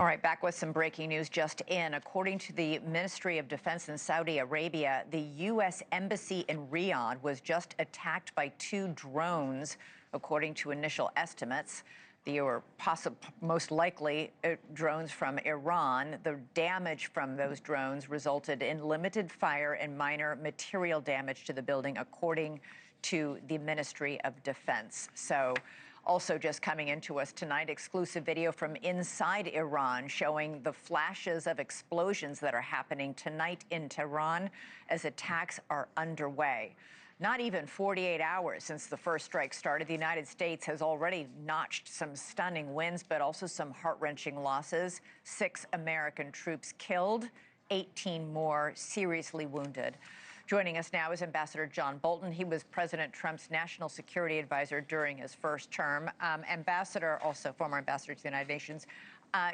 All right, back with some breaking news just in. According to the Ministry of Defense in Saudi Arabia, the U.S. Embassy in Riyadh was just attacked by 2 drones, according to initial estimates. They were most likely drones from Iran. The damage from those drones resulted in limited fire and minor material damage to the building, according to the Ministry of Defense. So, also just coming into us tonight, exclusive video from inside Iran showing the flashes of explosions that are happening tonight in Tehran as attacks are underway. Not even 48 hours since the first strike started, the United States has already notched some stunning wins, but also some heart-wrenching losses. 6 American troops killed, 18 more seriously wounded. Joining us now is Ambassador John Bolton. He was President Trump's national security advisor during his first term. Ambassador, also former ambassador to the United Nations,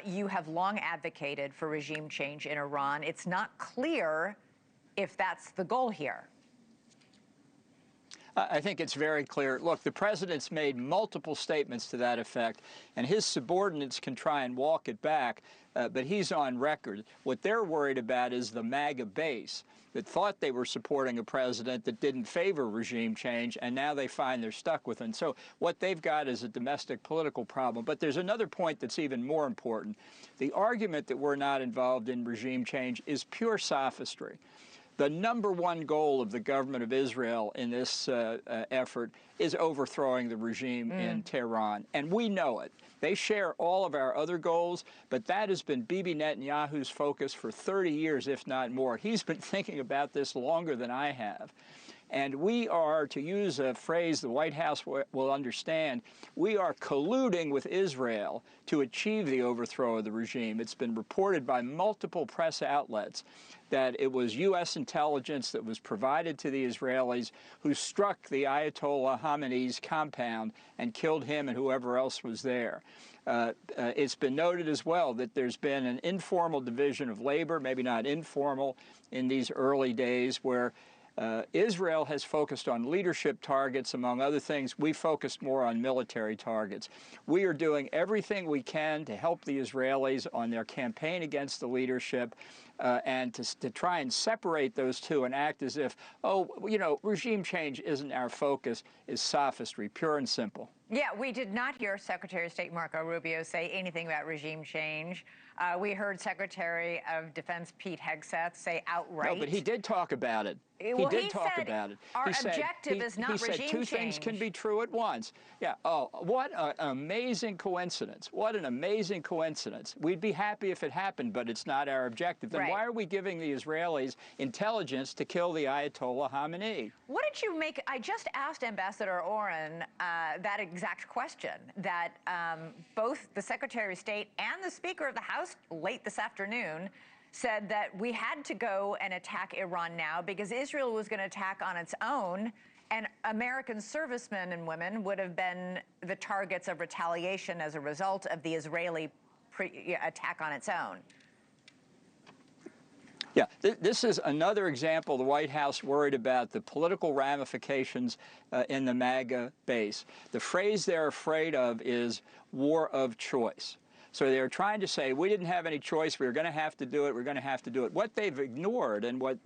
you have long advocated for regime change in Iran. It's not clear if that's the goal here. I think it's very clear. Look, the president's made multiple statements to that effect, and his subordinates can try and walk it back, but he's on record. What they're worried about is the MAGA base that thought they were supporting a president that didn't favor regime change, and now they find they're stuck with it. So what they've got is a domestic political problem. But there's another point that's even more important. The argument that we're not involved in regime change is pure sophistry. The #1 goal of the government of Israel in this effort is overthrowing the regime in Tehran, and we know it. They share all of our other goals, but that has been Bibi Netanyahu's focus for 30 years, if not more. He's been thinking about this longer than I have. And we are, to use a phrase the White House will understand, we are colluding with Israel to achieve the overthrow of the regime. It's been reported by multiple press outlets that it was U.S. intelligence that was provided to the Israelis who struck the Ayatollah Khamenei's compound and killed him and whoever else was there. It's been noted as well that there's been an informal division of labor, maybe not informal in these early days, where Israel has focused on leadership targets, among other things. We focused more on military targets. We are doing everything we can to help the Israelis on their campaign against the leadership and to try and separate those two and act as if, oh, you know, regime change isn't our focus, is sophistry, pure and simple. Yeah, we did not hear Secretary of State Marco Rubio say anything about regime change. We heard Secretary of Defense Pete Hegseth say outright. No, but he did talk about it. Well, he did talk about it. Our objective is not regime change. He said 2 things can be true at once. Yeah. Oh, what an amazing coincidence. What an amazing coincidence. We'd be happy if it happened, but it's not our objective. Then why are we giving the Israelis intelligence to kill the Ayatollah Khamenei? What did you make? I just asked Ambassador Oren that exact question, that both the Secretary of State and the Speaker of the House late this afternoon said that we had to go and attack Iran now because Israel was going to attack on its own, and American servicemen and women would have been the targets of retaliation as a result of the Israeli attack on its own. Yeah, this is another example the White House worried about the political ramifications in the MAGA base. The phrase they're afraid of is war of choice. So they're trying to say, we didn't have any choice, we were going to have to do it, we're going to have to do it. What they've ignored, and what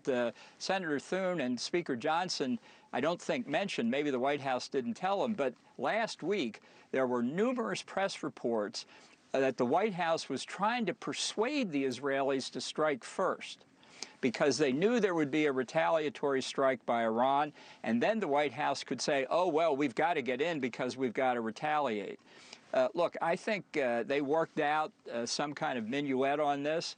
Senator Thune and Speaker Johnson, I don't think, mentioned, maybe the White House didn't tell them, but last week there were numerous press reports that the White House was trying to persuade the Israelis to strike first, because they knew there would be a retaliatory strike by Iran, and then the White House could say, oh, well, we've got to get in because we've got to retaliate. Look, I think they worked out some kind of minuet on this,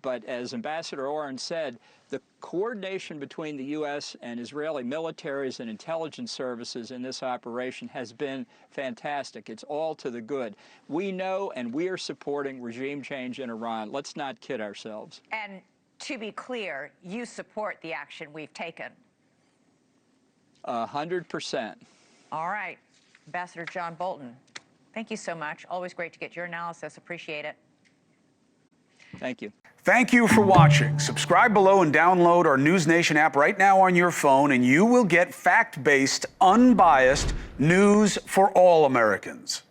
but as Ambassador Oren said, the coordination between the U.S. and Israeli militaries and intelligence services in this operation has been fantastic. It's all to the good. We know and we are supporting regime change in Iran. Let's not kid ourselves. And to be clear, you support the action we've taken. 100%. All right. Ambassador John Bolton, thank you so much. Always great to get your analysis. Appreciate it. Thank you. Thank you for watching. Subscribe below and download our NewsNation app right now on your phone, and you will get fact-based, unbiased news for all Americans.